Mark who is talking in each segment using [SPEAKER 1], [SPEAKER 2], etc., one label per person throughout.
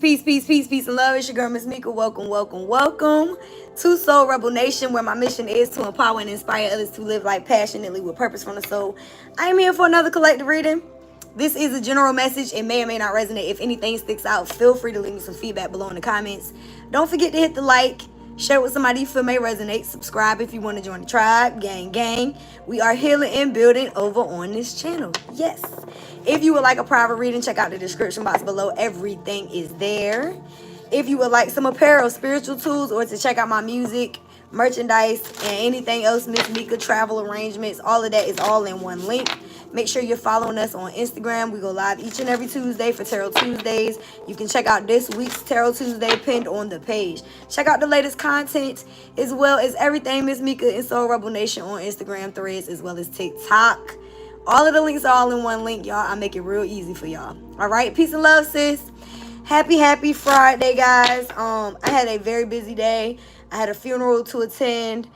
[SPEAKER 1] Peace, peace, peace, peace, and love. It's your girl, 𝑚sMika. Welcome to Soul Rebel Nation, where my mission is to empower and inspire others to live life passionately with purpose from the soul. I am here for another collective reading. This is a general message. It may or may not resonate. If anything sticks out, feel free to leave me some feedback below in the comments. Don't forget to hit the like, share with somebody you feel may resonate, subscribe if you want to join the tribe, gang. We are healing and building over on this channel. Yes. If you would like a private reading, check out the description box below. Everything is there. If you would like some apparel, spiritual tools, or to check out my music, merchandise, and anything else, 𝑚sMika, travel arrangements, all of that is all in one link. Make sure you're following us on Instagram. We go live each and every Tuesday for Tarot Tuesdays. You can check out this week's Tarot Tuesday pinned on the page. Check out the latest content as well as everything 𝑚sMika and Soul Rebel Nation on Instagram, Threads, as well as TikTok. All of the links are all in one link, y'all. I make it real easy for y'all. All right, peace and love, sis. Happy Friday, guys. I had a very busy day. I had a funeral to attend.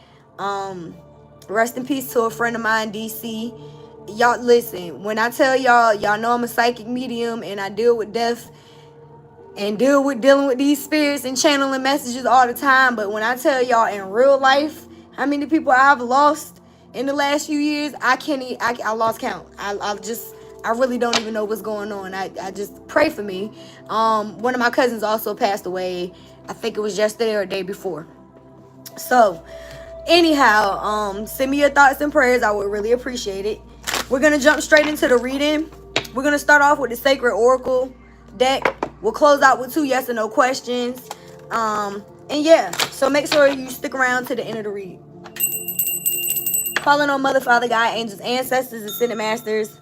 [SPEAKER 1] Rest in peace to a friend of mine, DC. Y'all, listen, when I tell y'all know I'm a psychic medium and I deal with death and dealing with these spirits and channeling messages all the time. But when I tell y'all in real life how many people I've lost in the last few years, I lost count. I really don't even know what's going on. I just pray for me. One of my cousins also passed away. I think it was yesterday or the day before. So anyhow, send me your thoughts and prayers. I would really appreciate it. We're gonna jump straight into the reading. We're gonna start off with the Sacred Oracle deck. We'll close out with 2 yes or no questions. And yeah, so make sure you stick around to the end of the read. Calling on Mother, Father, God, angels, ancestors, ascended masters,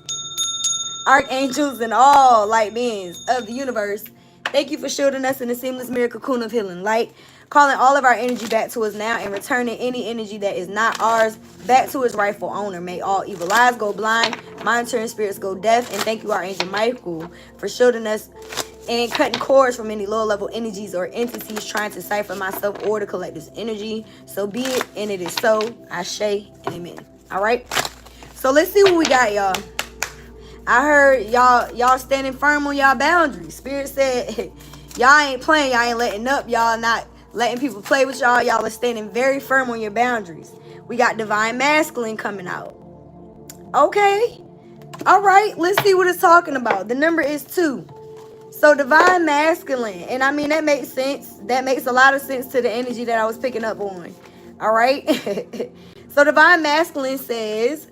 [SPEAKER 1] archangels, and all light beings of the universe. Thank you for shielding us in the seamless mirror cocoon of healing light. Calling all of our energy back to us now and returning any energy that is not ours back to its rightful owner. May all evil eyes go blind, monitoring spirits go deaf. And thank you, Archangel Michael, for shielding us and cutting cords from any low-level energies or entities trying to cipher myself or the collective's energy. So be it, and it is so. Ashe and amen. All right. So let's see what we got, y'all. I heard y'all standing firm on y'all boundaries. Spirit said y'all ain't playing, y'all ain't letting up, y'all not letting people play with y'all. Y'all are standing very firm on your boundaries. We got Divine Masculine coming out. Okay. All right. Let's see what it's talking about. The number is 2. So Divine Masculine. And I mean, that makes sense. That makes a lot of sense to the energy that I was picking up on. All right. So Divine Masculine says,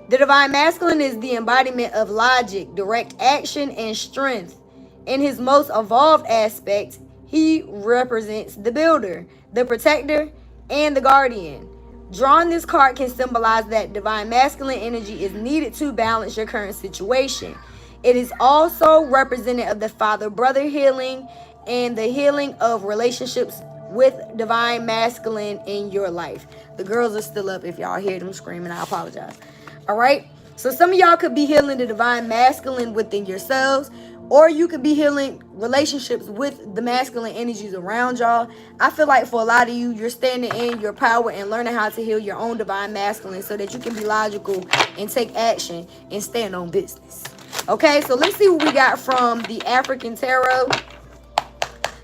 [SPEAKER 1] the Divine Masculine is the embodiment of logic, direct action, and strength. In his most evolved aspect, he represents the builder, the protector, and the guardian. Drawing this card can symbolize that Divine Masculine energy is needed to balance your current situation. It is also representative of the father-brother healing and the healing of relationships with Divine Masculine in your life. The girls are still up. If y'all hear them screaming, I apologize. All right? So some of y'all could be healing the Divine Masculine within yourselves, or you could be healing relationships with the masculine energies around y'all. I feel like for a lot of you, you're standing in your power and learning how to heal your own Divine Masculine so that you can be logical and take action and stand on business. Okay, so let's see what we got from the African Tarot.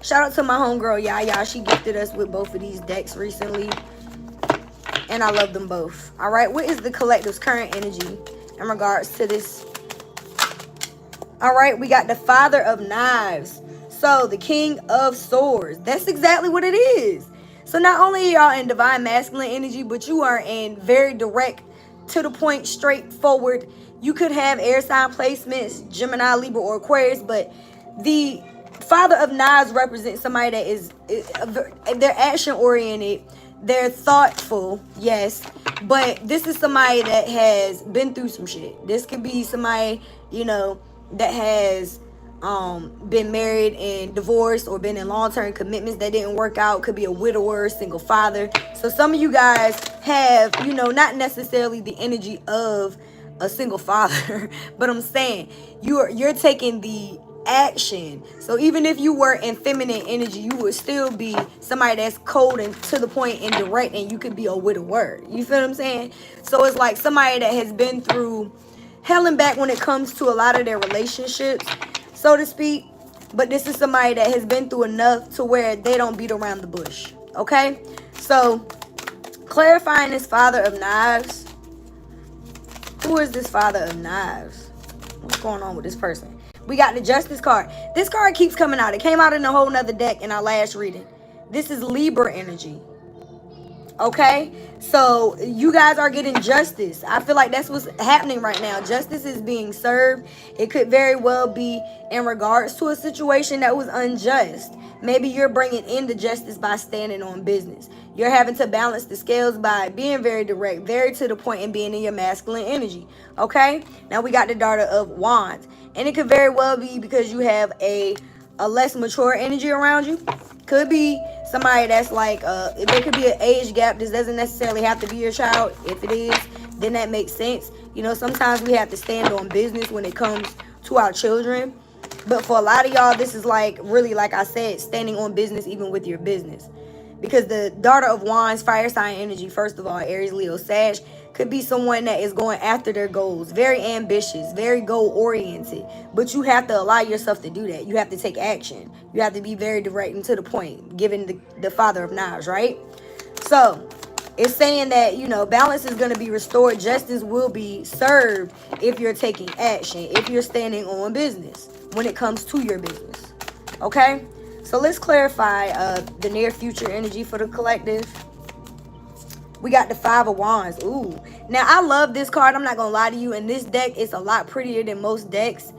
[SPEAKER 1] Shout out to my homegirl, Yaya. She gifted us with both of these decks recently, and I love them both. All right, what is the collective's current energy in regards to this? All right, we got the Father of Knives. So the King of Swords. That's exactly what it is. So not only are y'all in Divine Masculine energy, but you are in very direct, to the point, straightforward. You could have air sign placements, Gemini, Libra, or Aquarius, but the Father of Knives represents somebody that is they're action oriented. They're thoughtful, yes, but this is somebody that has been through some shit. This could be somebody, you know, that has been married and divorced or been in long-term commitments that didn't work out. Could be a widower, single father. So some of you guys have, you know, not necessarily the energy of a single father, but I'm saying you're taking the action. So even if you were in feminine energy, you would still be somebody that's cold and to the point and direct, and you could be a widower. You feel what I'm saying? So it's like somebody that has been through hell and back when it comes to a lot of their relationships, so to speak. But this is somebody that has been through enough to where they don't beat around the bush. Okay? So, clarifying this Father of Knives. Who is this Father of Knives? What's going on with this person? We got the Justice card. This card keeps coming out. It came out in a whole nother deck in our last reading. This is Libra energy. Okay? So, you guys are getting justice. I feel like that's what's happening right now. Justice is being served. It could very well be in regards to a situation that was unjust. Maybe you're bringing in the justice by standing on business. You're having to balance the scales by being very direct, very to the point, and being in your masculine energy. Okay? Now we got the Daughter of Wands. And it could very well be because you have a less mature energy around you. Could be somebody that's like, there could be an age gap. This doesn't necessarily have to be your child. If it is, then that makes sense. You know, sometimes we have to stand on business when it comes to our children. But for a lot of y'all, this is like, really, like I said, standing on business even with your business. Because the Daughter of Wands, fire sign energy, first of all, Aries, Leo, Sag, could be someone that is going after their goals. Very ambitious, very goal-oriented. But you have to allow yourself to do that. You have to take action. You have to be very direct and to the point, given the Father of Knives, right? So, it's saying that, you know, balance is going to be restored. Justice will be served if you're taking action, if you're standing on business when it comes to your business. Okay? So let's clarify the near future energy for the collective. We got the Five of Wands. Ooh. Now, I love this card. I'm not going to lie to you. In this deck, it's a lot prettier than most decks.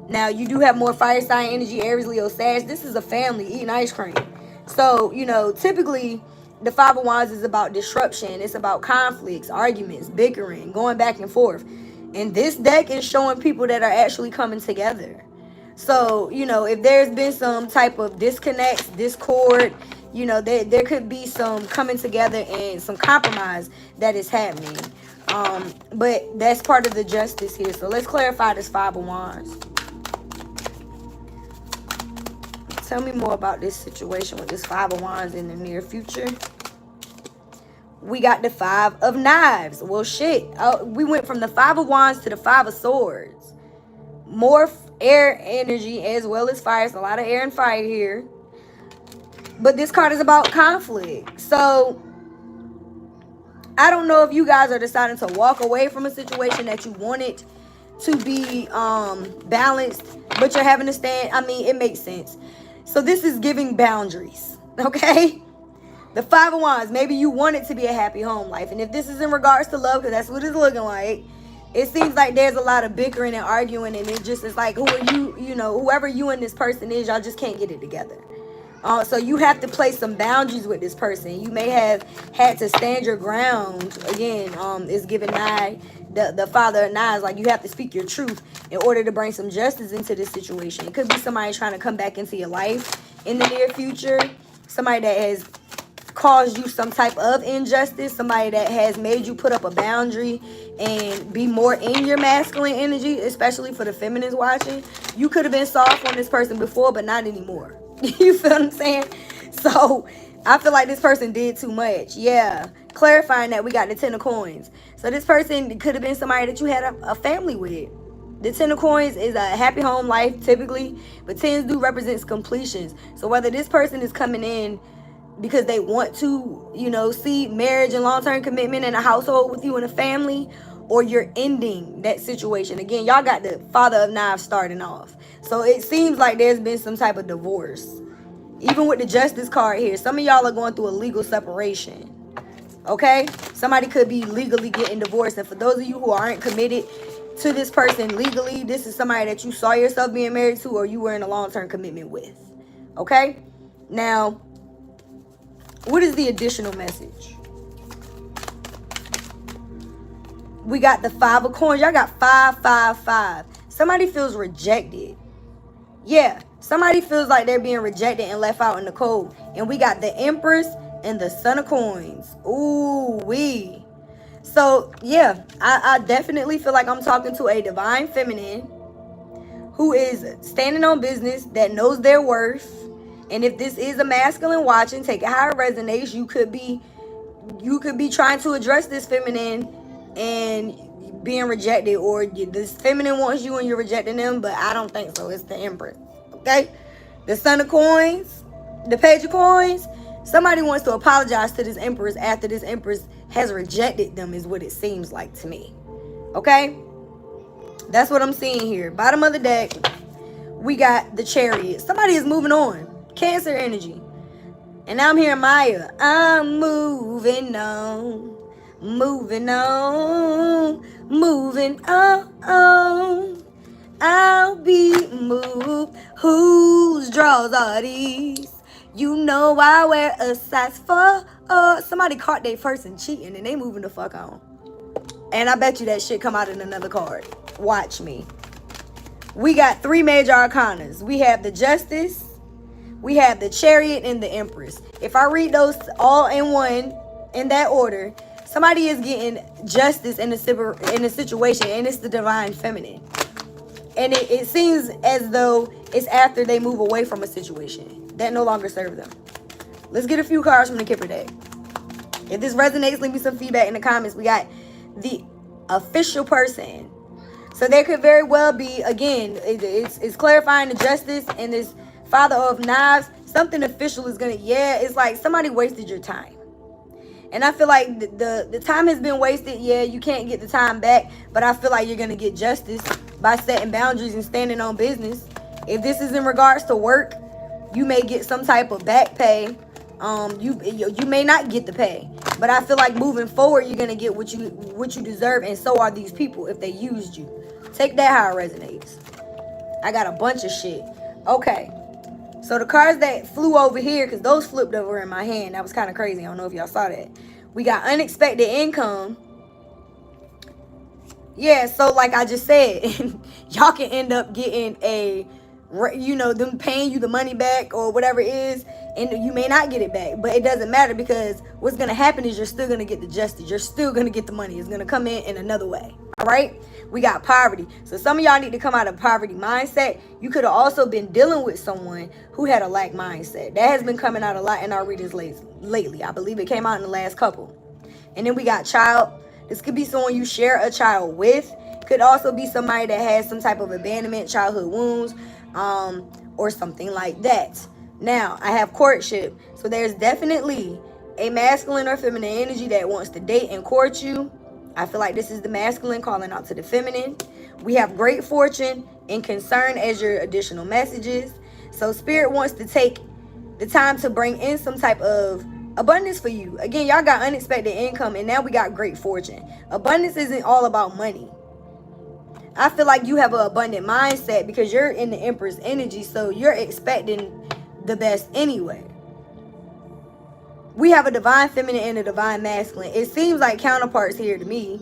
[SPEAKER 1] Now, you do have more fire sign energy, Aries, Leo, Sag. This is a family eating ice cream. So, you know, typically, the Five of Wands is about disruption. It's about conflicts, arguments, bickering, going back and forth. And this deck is showing people that are actually coming together. So, you know, if there's been some type of disconnects, discord, you know, there could be some coming together and some compromise that is happening. But that's part of the justice here. So let's clarify this Five of Wands. Tell me more about this situation with this Five of Wands in the near future. We got the Five of Knives. Well, shit. We went from the Five of Wands to the Five of Swords. More air energy as well as fire. It's a lot of air and fire here. But this card is about conflict. So, I don't know if you guys are deciding to walk away from a situation that you wanted to be balanced, but you're having to stand. I mean, it makes sense. So, this is giving boundaries. Okay? The Five of Wands. Maybe you want it to be a happy home life. And if this is in regards to love, because that's what it's looking like, it seems like there's a lot of bickering and arguing, and it just is like, who are you, you know, whoever you and this person is, y'all just can't get it together. So you have to place some boundaries with this person. You may have had to stand your ground. Again, it's giving the Father of Knives, like you have to speak your truth in order to bring some justice into this situation. It could be somebody trying to come back into your life in the near future. Somebody that has caused you some type of injustice. Somebody that has made you put up a boundary and be more in your masculine energy, especially for the feminines watching. You could have been soft on this person before, but not anymore. You feel what I'm saying? So, I feel like this person did too much. Yeah. Clarifying that, we got the Ten of Coins. So, this person could have been somebody that you had a family with. The Ten of Coins is a happy home life, typically. But tens do represent completions. So, whether this person is coming in because they want to, you know, see marriage and long-term commitment in a household with you and a family, or you're ending that situation. Again, y'all got the Father of Knives starting off. So it seems like there's been some type of divorce. Even with the Justice card here, some of y'all are going through a legal separation. Okay? Somebody could be legally getting divorced. And for those of you who aren't committed to this person legally, this is somebody that you saw yourself being married to, or you were in a long-term commitment with. Okay? Now, what is the additional message? We got the Five of Coins. Y'all got 5, 5, 5. Somebody feels rejected. Yeah, somebody feels like they're being rejected and left out in the cold. And we got the Empress and the Son of Coins. Ooh, wee. So, yeah, I definitely feel like I'm talking to a divine feminine who is standing on business, that knows their worth. And if this is a masculine watching, take it how it resonates. You could be trying to address this feminine and being rejected, or this feminine wants you and you're rejecting them, but I don't think so. It's the Empress. Okay? the Son of Coins, the Page of Coins. Somebody wants to apologize to this Empress after this Empress has rejected them, is what it seems like to me. Okay? That's what I'm seeing here. Bottom of the deck, we got the Chariot. Somebody is moving on. Cancer energy. And now I'm hearing Maya. I'm moving on. Moving on. Moving on. I'll be moved. Whose draws are these? You know I wear a size 4. Somebody caught their person cheating and they moving the fuck on. And I bet you that shit come out in another card. Watch me. We got 3 major arcanas. We have the Justice, we have the Chariot, and the Empress. If I read those all in one, in that order, somebody is getting justice in a situation, and it's the Divine Feminine. And it seems as though it's after they move away from a situation that no longer serves them. Let's get a few cards from the Kipper deck. If this resonates, leave me some feedback in the comments. We got the Official Person. So there could very well be, again, it's clarifying the Justice and this Father of Knives. Something official is going to, it's like somebody wasted your time. And I feel like the time has been wasted. Yeah, you can't get the time back. But I feel like you're going to get justice by setting boundaries and standing on business. If this is in regards to work, you may get some type of back pay. You may not get the pay. But I feel like moving forward, you're going to get what you deserve. And so are these people if they used you. Take that how it resonates. I got a bunch of shit. Okay. So the cards that flew over here, because those flipped over in my hand. That was kind of crazy. I don't know if y'all saw that. We got unexpected income. Yeah, so like I just said, y'all can end up getting them paying you the money back or whatever it is, and you may not get it back. But it doesn't matter, because what's going to happen is you're still going to get the justice. You're still going to get the money. It's going to come in another way. All right? We got poverty. So some of y'all need to come out of poverty mindset. You could have also been dealing with someone who had a lack mindset. That has been coming out a lot in our readings lately. I believe it came out in the last couple. And then we got child. This could be someone you share a child with. Could also be somebody that has some type of abandonment, childhood wounds, or something like that. Now, I have courtship. So there's definitely a masculine or feminine energy that wants to date and court you. I feel like this is the masculine calling out to the feminine. We have great fortune and concern as your additional messages. So spirit wants to take the time to bring in some type of abundance for you. Again, y'all got unexpected income, and now we got great fortune. Abundance isn't all about money. I feel like you have an abundant mindset because you're in the Empress energy, so you're expecting the best anyway. We have a divine feminine and a divine masculine. It seems like counterparts here to me.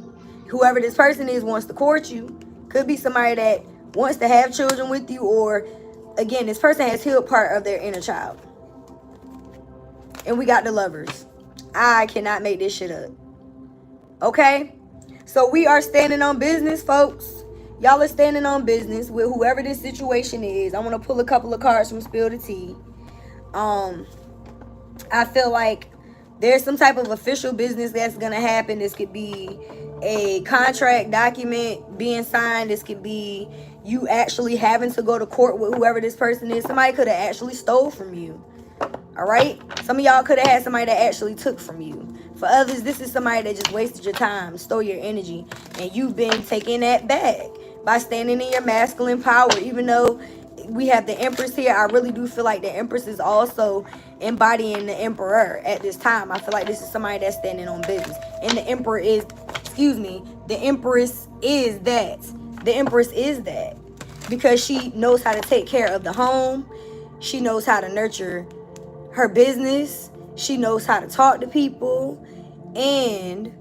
[SPEAKER 1] Whoever this person is wants to court you. Could be somebody that wants to have children with you, or again, this person has healed part of their inner child. And we got the Lovers. I cannot make this shit up. Okay? So we are standing on business, folks. Y'all are standing on business with whoever this situation is. I want to pull a couple of cards from Spill the Tea. I feel like there's some type of official business that's going to happen. This could be a contract document being signed. This could be you actually having to go to court with whoever this person is. Somebody could have actually stole from you. All right? Some of y'all could have had somebody that actually took from you. For others, this is somebody that just wasted your time, stole your energy, and you've been taking that back by standing in your masculine power. Even though we have the Empress here, I really do feel like the Empress is also embodying the Emperor at this time. I feel like this is somebody that's standing on business. And the Emperor is, the Empress is that. The Empress is that. Because she knows how to take care of the home. She knows how to nurture her business. She knows how to talk to people. And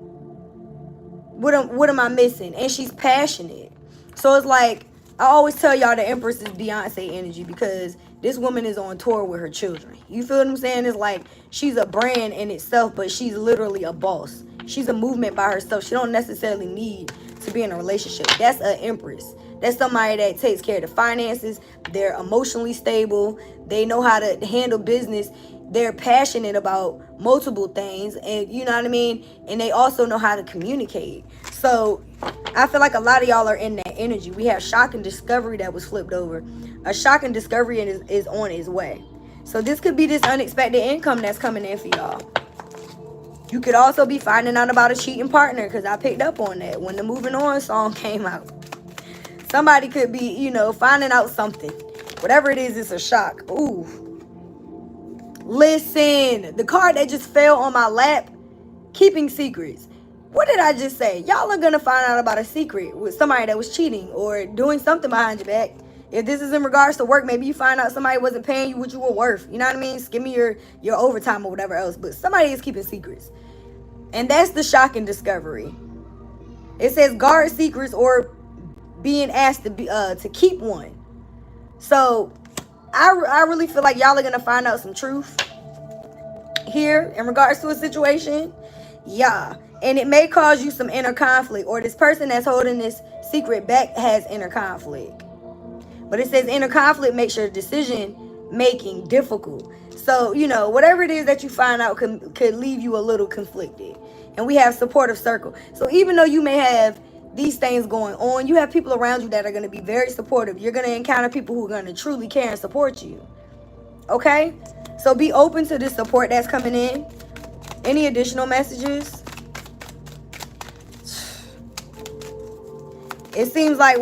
[SPEAKER 1] what am I missing? And she's passionate. So it's like, I always tell y'all the Empress is Beyonce energy, because this woman is on tour with her children. You feel what I'm saying? It's like she's a brand in itself, but she's literally a boss. She's a movement by herself. She don't necessarily need to be in a relationship. That's an Empress. That's somebody that takes care of the finances. They're emotionally stable. They know how to handle business. they're passionate about multiple things, and you know what I mean, and they also know how to communicate. So I feel like a lot of y'all are in that energy. We have shock and discovery that was flipped over. A shock and discovery is on its way. So this could be this unexpected income that's coming in for y'all. You could also be finding out about a cheating partner, because I picked up on that when the Moving On song came out. Somebody could be, you know, finding out something. Whatever it is, it's a shock. Ooh. Listen, the card that just fell on my lap, keeping secrets. What did I just say? Y'all are going to find out about a secret with somebody that was cheating or doing something behind your back. If this is in regards to work, maybe you find out somebody wasn't paying you what you were worth. You know what I mean? Give me your overtime or whatever else. But somebody is keeping secrets. And that's the shock and discovery. It says guard secrets or being asked to keep one. So I really feel like y'all are going to find out some truth here in regards to a situation. Yeah. And it may cause you some inner conflict, or this person that's holding this secret back has inner conflict. But it says inner conflict makes your decision making difficult. So, you know, whatever it is that you find out could leave you a little conflicted. And we have supportive circle. So even though you may have these things going on, you have people around you that are going to be very supportive. You're going to encounter people who are going to truly care and support you. Okay? So be open to this support that's coming in. Any additional messages? It seems like,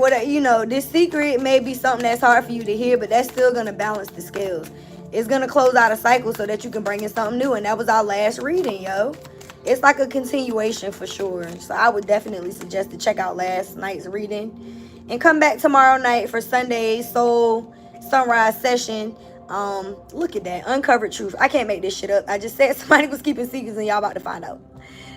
[SPEAKER 1] this secret may be something that's hard for you to hear, but that's still going to balance the scales. It's going to close out a cycle so that you can bring in something new. And that was our last reading, yo. It's like a continuation for sure. So I would definitely suggest to check out last night's reading. And come back tomorrow night for Sunday's Soul Sunrise session. Look at that. Uncovered truth. I can't make this shit up. I just said somebody was keeping secrets and y'all about to find out.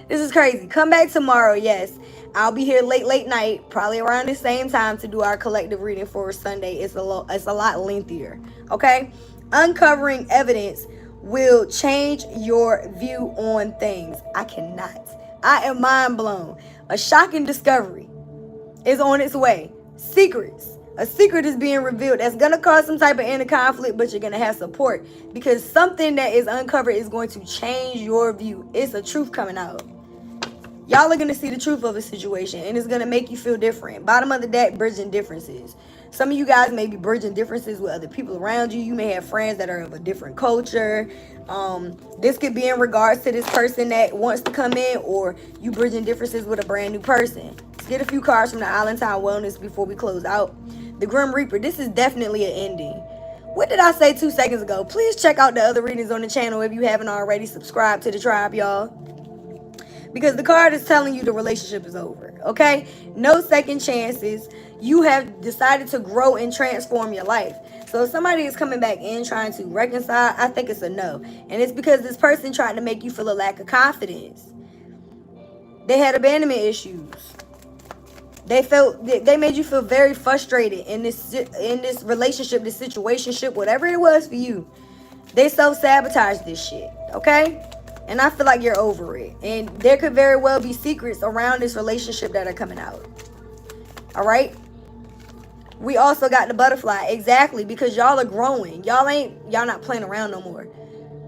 [SPEAKER 1] This is crazy. Come back tomorrow, yes. I'll be here late night, probably around the same time to do our collective reading for Sunday. It's a lot lengthier, okay? Uncovering evidence will change your view on things. I cannot. I am mind blown. A shocking discovery is on its way. Secrets. A secret is being revealed that's going to cause some type of inner conflict, but you're going to have support because something that is uncovered is going to change your view. It's a truth coming out. Y'all are going to see the truth of a situation, and it's going to make you feel different. Bottom of the deck, bridging differences. Some of you guys may be bridging differences with other people around you. You may have friends that are of a different culture. This could be in regards to this person that wants to come in, or you bridging differences with a brand new person. Let's get a few cards from the Islandtown Wellness before we close out. The Grim Reaper. This is definitely an ending. What did I say 2 seconds ago? Please check out the other readings on the channel if you haven't already. Subscribe to the tribe, y'all. Because the card is telling you the relationship is over, okay? No second chances. You have decided to grow and transform your life. So if somebody is coming back in trying to reconcile, I think it's a no. And it's because this person tried to make you feel a lack of confidence. They had abandonment issues. They made you feel very frustrated in this relationship, this situationship, whatever it was for you. They self-sabotaged this shit, okay? And I feel like you're over it. And there could very well be secrets around this relationship that are coming out. All right? We also got the butterfly. Exactly. Because y'all are growing. Y'all not playing around no more.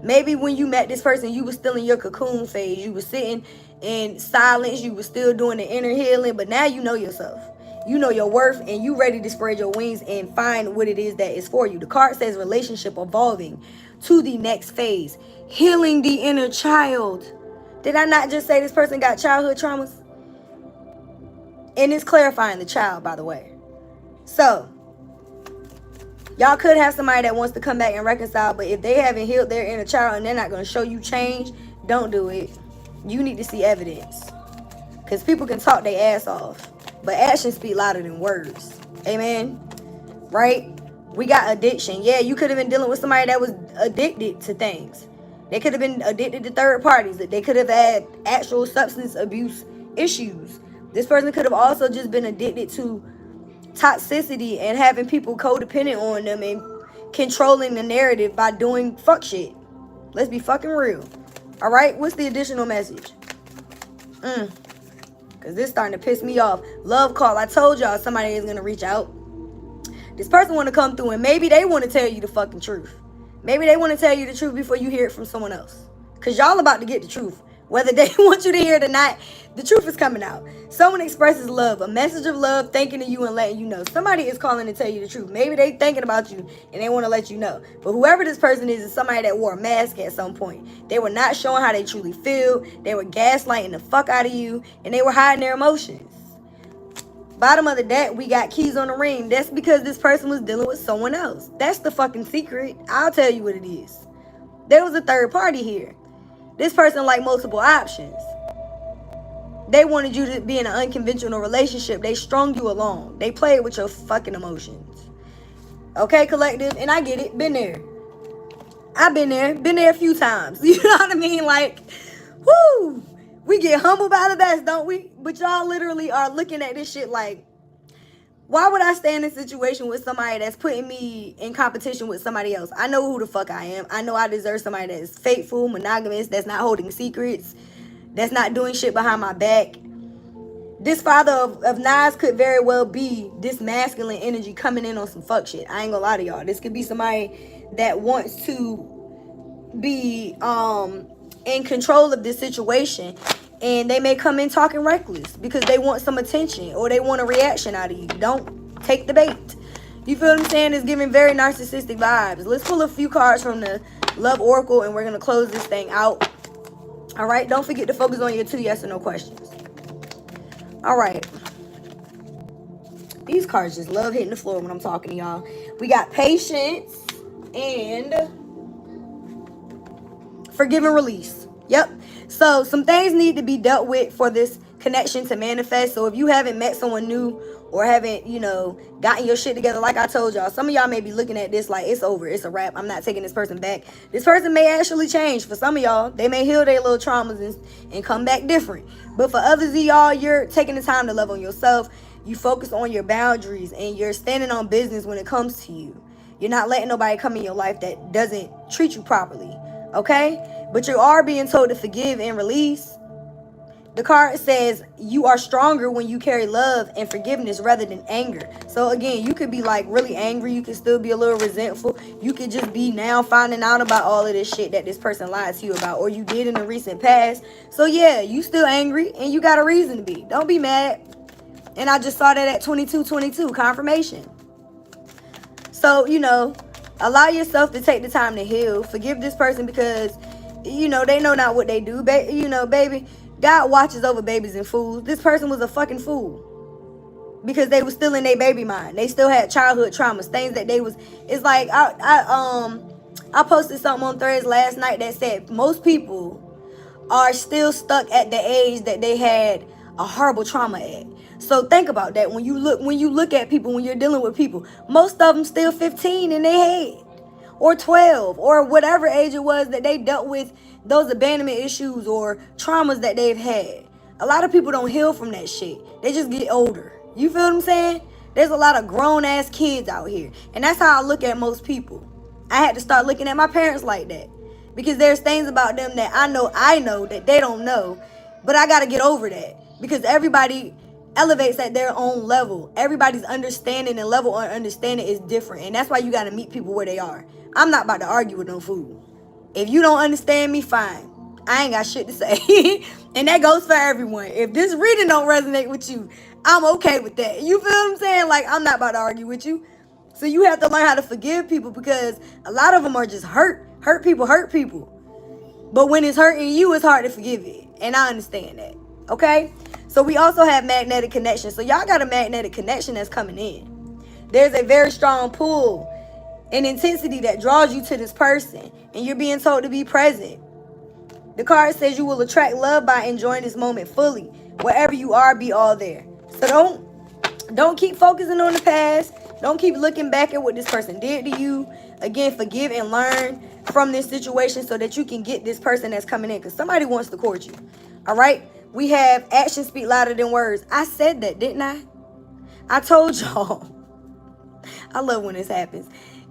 [SPEAKER 1] Maybe when you met this person, you were still in your cocoon phase. You were sitting in silence. You were still doing the inner healing. But now you know yourself. You know your worth. And you ready to spread your wings and find what it is that is for you. The card says relationship evolving to the next phase. Healing the inner child. Did I not just say this person got childhood traumas? And it's clarifying the child, by the way. So, y'all could have somebody that wants to come back and reconcile, but if they haven't healed their inner child and they're not going to show you change, don't do it. You need to see evidence. Because people can talk their ass off, but actions speak louder than words. Amen? Right? We got addiction. Yeah, you could have been dealing with somebody that was addicted to things. They could have been addicted to third parties. They could have had actual substance abuse issues. This person could have also just been addicted to toxicity and having people codependent on them and controlling the narrative by doing fuck shit. Let's be fucking real. All right? What's the additional message? Because this is starting to piss me off. Love call. I told y'all somebody is going to reach out. This person want to come through and maybe they want to tell you the fucking truth. Maybe they want to tell you the truth before you hear it from someone else. Because y'all about to get the truth. Whether they want you to hear it or not, the truth is coming out. Someone expresses love, a message of love, thanking you and letting you know. Somebody is calling to tell you the truth. Maybe they thinking about you and they want to let you know. But whoever this person is somebody that wore a mask at some point. They were not showing how they truly feel. They were gaslighting the fuck out of you. And they were hiding their emotions. Bottom of the deck, we got keys on the ring. That's because this person was dealing with someone else. That's the fucking secret. I'll tell you what it is. There was a third party here. This person liked multiple options. They wanted you to be in an unconventional relationship. They strung you along. They played with your fucking emotions. Okay, collective? And I get it. Been there. I've been there. Been there a few times. You know what I mean? Like, whoo! We get humbled by the best, don't we? But y'all literally are looking at this shit like, why would I stay in a situation with somebody that's putting me in competition with somebody else? I know who the fuck I am. I know I deserve somebody that is faithful, monogamous, that's not holding secrets, that's not doing shit behind my back. This father of 𝑘nives could very well be this masculine energy coming in on some fuck shit. I ain't gonna lie to y'all. This could be somebody that wants to be in control of this situation, and they may come in talking reckless because they want some attention or they want a reaction out of you. Don't take the bait. You feel what I'm saying? It's giving very narcissistic vibes. Let's pull a few cards from the Love Oracle and we're going to close this thing out. All right? Don't forget to focus on your 2 yes or no questions. All right. These cards just love hitting the floor when I'm talking to y'all. We got patience and forgive and release. Yep. So some things need to be dealt with for this connection to manifest. So if you haven't met someone new or haven't, gotten your shit together, like I told y'all, some of y'all may be looking at this like it's over, it's a wrap, I'm not taking this person back. This person may actually change. For some of y'all, they may heal their little traumas and come back different. But for others of y'all, you're taking the time to love on yourself. You focus on your boundaries and you're standing on business when it comes to you. You're not letting nobody come in your life that doesn't treat you properly. Okay? But you are being told to forgive and release. The card says you are stronger when you carry love and forgiveness rather than anger. So again, you could be like really angry. You could still be a little resentful. You could just be now finding out about all of this shit that this person lied to you about or you did in the recent past. So yeah, you still angry and you got a reason to be. Don't be mad. And I just saw that at 2222, confirmation. So, allow yourself to take the time to heal. Forgive this person because they know not what they do. Baby, God watches over babies and fools. This person was a fucking fool because they was still in their baby mind. They still had childhood traumas, things that they was. It's like I posted something on Threads last night that said most people are still stuck at the age that they had a horrible trauma at. So think about that when you look at people, when you're dealing with people. Most of them still 15 in their head. Or 12, or whatever age it was that they dealt with those abandonment issues or traumas that they've had. A lot of people don't heal from that shit. They just get older. You feel what I'm saying? There's a lot of grown-ass kids out here. And that's how I look at most people. I had to start looking at my parents like that. Because there's things about them that I know that they don't know. But I got to get over that. Because everybody elevates at their own level. Everybody's understanding and level of understanding is different. And that's why you got to meet people where they are. I'm not about to argue with no fool. If you don't understand me, fine. I ain't got shit to say. And that goes for everyone. If this reading don't resonate with you, I'm okay with that. You feel what I'm saying? Like, I'm not about to argue with you. So you have to learn how to forgive people because a lot of them are just hurt. Hurt people. But when it's hurting you, it's hard to forgive it. And I understand that. Okay? So we also have magnetic connection. So y'all got a magnetic connection that's coming in. There's a very strong pull, an intensity that draws you to this person. And you're being told to be present. The card says you will attract love by enjoying this moment fully. Wherever you are, be all there. So don't keep focusing on the past. Don't keep looking back at what this person did to you. Again, forgive and learn from this situation so that you can get this person that's coming in. Because somebody wants to court you. All right? We have actions speak louder than words. I said that, didn't I? I told y'all. I love when this happens.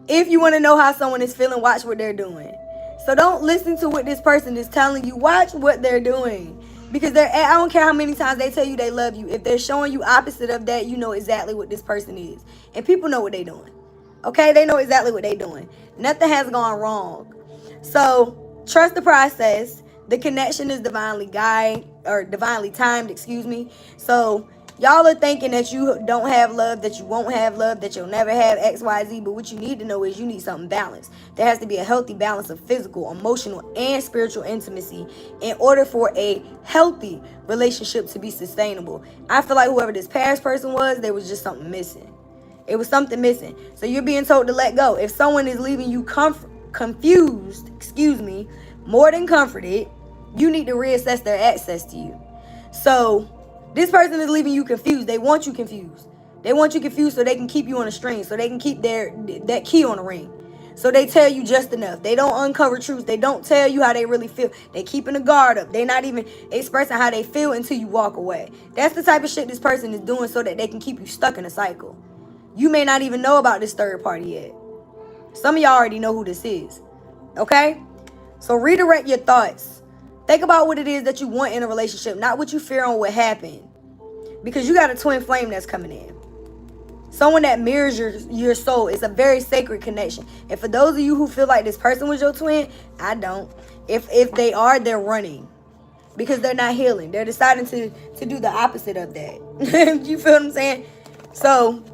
[SPEAKER 1] If you want to know how someone is feeling, watch what they're doing. So don't listen to what this person is telling you. Watch what they're doing. Because I don't care how many times they tell you they love you. If they're showing you opposite of that, you know exactly what this person is. And people know what they're doing. Okay, they know exactly what they're doing. Nothing has gone wrong. So trust the process. The connection is divinely timed, excuse me. So y'all are thinking that you don't have love, that you won't have love, that you'll never have XYZ, but what you need to know is you need something balanced. There has to be a healthy balance of physical, emotional, and spiritual intimacy in order for a healthy relationship to be sustainable. I feel like whoever this past person was, there was just something missing. It was something missing. So you're being told to let go. If someone is leaving you confused, more than comforted, you need to reassess their access to you. So this person is leaving you confused. They want you confused. They want you confused so they can keep you on a string, so they can keep that key on a ring. So they tell you just enough. They don't uncover truths. They don't tell you how they really feel. They keeping the guard up. They not even expressing how they feel until you walk away. That's the type of shit this person is doing so that they can keep you stuck in a cycle. You may not even know about this third party yet. Some of y'all already know who this is. Okay? So redirect your thoughts. Think about what it is that you want in a relationship, not what you fear on what happened. Because you got a twin flame that's coming in. Someone that mirrors your soul. It's a very sacred connection. And for those of you who feel like this person was your twin, I don't. If they are, they're running. Because they're not healing. They're deciding to do the opposite of that. You feel what I'm saying? So,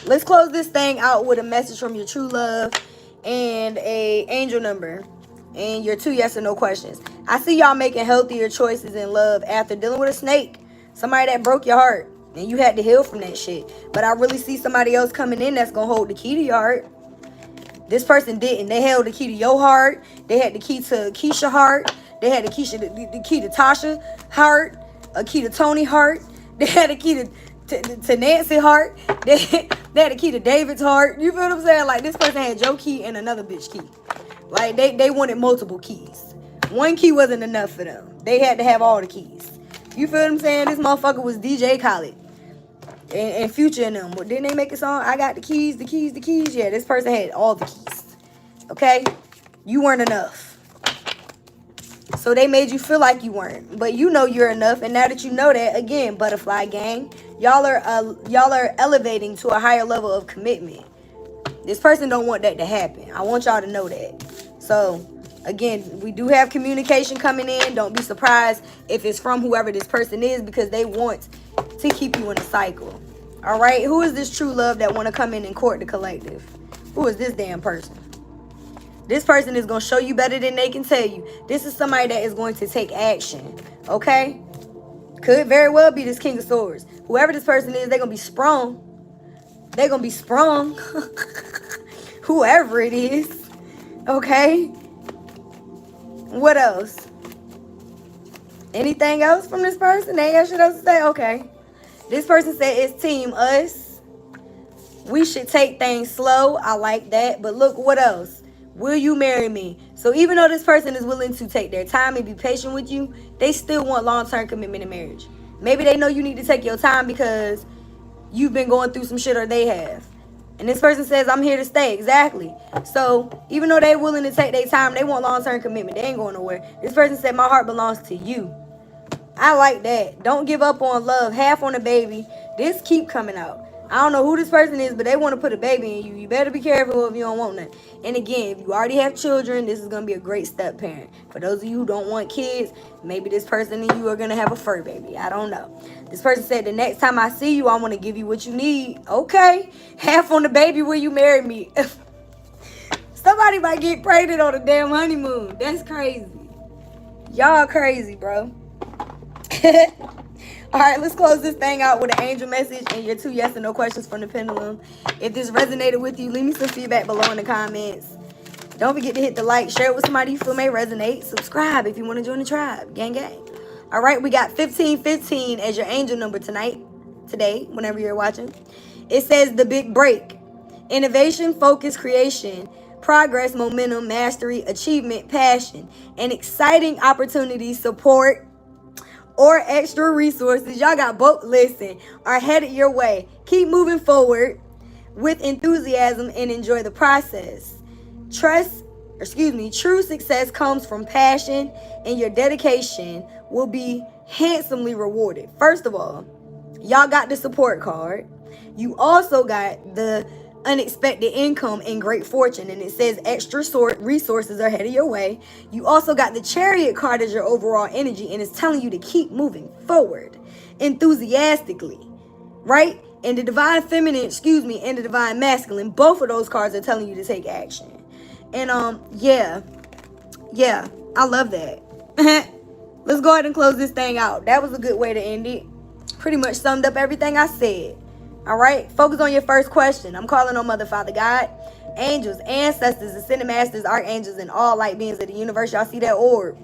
[SPEAKER 1] let's close this thing out with a message from your true love and a angel number and your 2 yes or no questions. I see y'all making healthier choices in love after dealing with a snake. Somebody that broke your heart. And you had to heal from that shit. But I really see somebody else coming in that's going to hold the key to your heart. This person didn't. They held the key to your heart. They had the key to Keisha's heart. They had the key to Tasha's heart. A key to Tony's heart. They had the key to Nancy's heart. They had the key to David's heart. You feel what I'm saying? Like, this person had your key and another bitch key. Like, they wanted multiple keys. One key wasn't enough for them. They had to have all the keys. You feel what I'm saying? This motherfucker was DJ Khaled. And Future and them. Didn't they make a song? I got the keys, the keys, the keys. Yeah, this person had all the keys. Okay? You weren't enough. So they made you feel like you weren't. But you know you're enough. And now that you know that, again, butterfly gang, y'all are elevating to a higher level of commitment. This person don't want that to happen. I want y'all to know that. So, again, we do have communication coming in. Don't be surprised if it's from whoever this person is, because they want to keep you in a cycle. All right? Who is this true love that want to come in and court the collective? Who is this damn person? This person is going to show you better than they can tell you. This is somebody that is going to take action. Okay? Could very well be this King of Swords. Whoever this person is, they're going to be sprung. They're going to be sprung. Whoever it is. Okay? What else? Anything else from this person? They ain't got shit else to say? Okay. This person said it's team us. We should take things slow. I like that. But look, what else? Will you marry me? So even though this person is willing to take their time and be patient with you, they still want long-term commitment in marriage. Maybe they know you need to take your time because you've been going through some shit, or they have. And this person says, I'm here to stay. Exactly. So even though they're willing to take their time, they want long-term commitment. They ain't going nowhere. This person said, my heart belongs to you. I like that. Don't give up on love. Half on the baby. This keep coming out. I don't know who this person is, but they want to put a baby in you. You better be careful if you don't want that. And again, if you already have children, this is going to be a great step parent. For those of you who don't want kids, maybe this person and you are going to have a fur baby. I don't know. This person said, the next time I see you, I want to give you what you need. Okay. Half on the baby, will you marry me? Somebody might get pregnant on a damn honeymoon. That's crazy. Y'all crazy, bro. All right, let's close this thing out with an angel message and your 2 yes and no questions from the pendulum. If this resonated with you, leave me some feedback below in the comments. Don't forget to hit the like, share it with somebody you feel may resonate. Subscribe if you want to join the tribe. Gang, gang. All right, we got 1515 as your angel number today, whenever you're watching. It says the big break. Innovation, focus, creation, progress, momentum, mastery, achievement, passion, and exciting opportunities, support, or extra resources. Y'all got both, listen, are headed your way. Keep moving forward with enthusiasm and enjoy the process. True success comes from passion, and your dedication will be handsomely rewarded. First of all, y'all got the support card. You also got the unexpected income and great fortune. And it says extra resources are headed your way. You also got the Chariot card as your overall energy, and it's telling you to keep moving forward enthusiastically, right? And the divine feminine, and the divine masculine, both of those cards are telling you to take action. And yeah, I love that. Let's go ahead and close this thing out. That was a good way to end it. Pretty much summed up everything I said. All right, focus on your first question. I'm calling on Mother, Father, God, angels, ancestors, ascended masters, archangels, and all light beings of the universe. Y'all see that orb?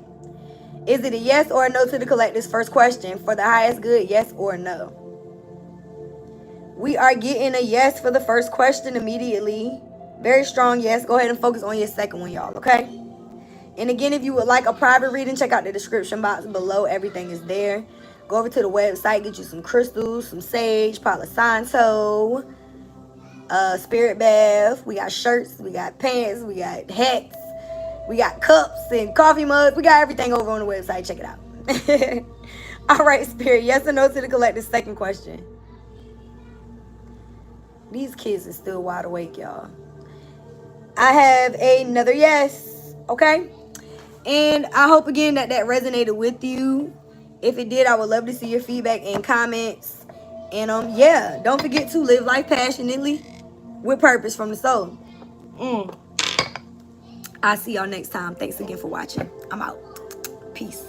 [SPEAKER 1] Is it a yes or a no to the collective's first question? For the highest good, yes or no? We are getting a yes for the first question immediately. Very strong yes. Go ahead and focus on your second one, y'all, okay? And again, if you would like a private reading, check out the description box below. Everything is there. Go over to the website, get you some crystals, some sage, Palo Santo, spirit bath. We got shirts, we got pants, we got hats, we got cups and coffee mugs. We got everything over on the website. Check it out. All right, spirit, yes or no to the collective's second question? These kids are still wide awake, y'all. I have another yes, okay? And I hope again that resonated with you. If it did, I would love to see your feedback and comments. And yeah, don't forget to live life passionately with purpose from the soul. I'll see y'all next time. Thanks again for watching. I'm out. Peace.